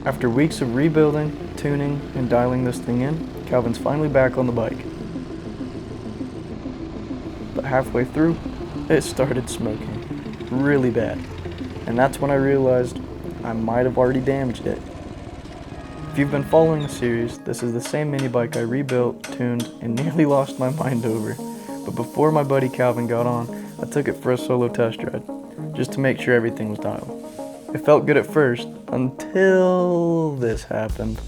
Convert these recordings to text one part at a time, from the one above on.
After weeks of rebuilding, tuning, and dialing this thing in, Calvin's finally back on the bike. But halfway through, it started smoking. Really bad. And that's when I realized I might have already damaged it. If you've been following the series, this is the same mini bike I rebuilt, tuned, and nearly lost my mind over. But before my buddy Calvin got on, I took it for a solo test ride, just to make sure everything was dialed. It felt good at first, until this happened.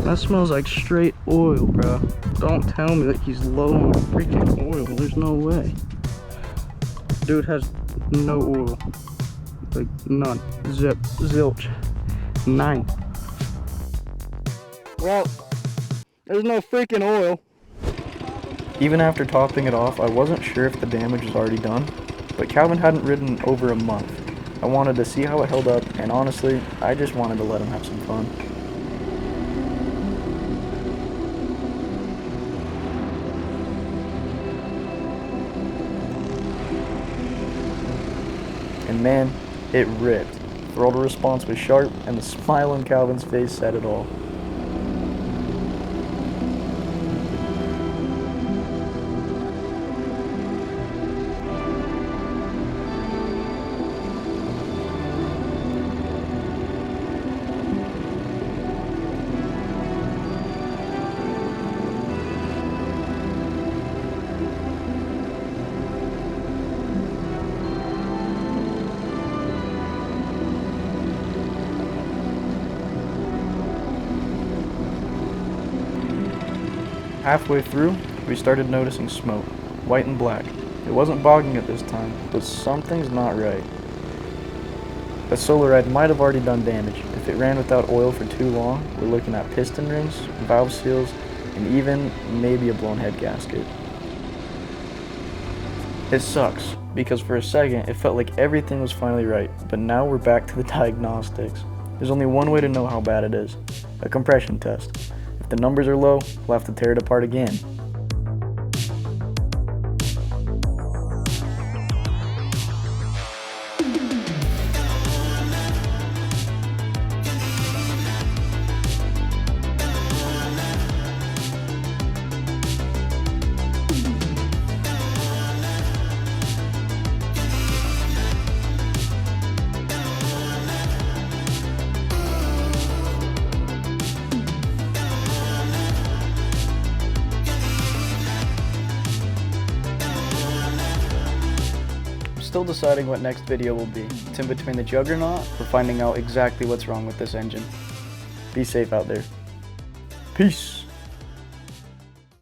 That smells like straight oil, bro. Don't tell me that he's low on freaking oil. There's no way. Dude has no oil. Like, none. Zip. Zilch. 9. Well, there's no freaking oil. Even after topping it off, I wasn't sure if the damage was already done, but Calvin hadn't ridden in over a month. I wanted to see how it held up, and honestly, I just wanted to let him have some fun. And man, it ripped. Throttle response was sharp, and the smile on Calvin's face said it all. Halfway through, we started noticing smoke, white and black. It wasn't bogging at this time, but something's not right. The solo ride might have already done damage. If it ran without oil for too long, we're looking at piston rings, valve seals, and even maybe a blown head gasket. It sucks, because for a second it felt like everything was finally right, but now we're back to the diagnostics. There's only one way to know how bad it is: a compression test. If the numbers are low, we'll have to tear it apart again. Still deciding what next video will be. It's in between the juggernaut or finding out exactly what's wrong with this engine. Be safe out there. Peace.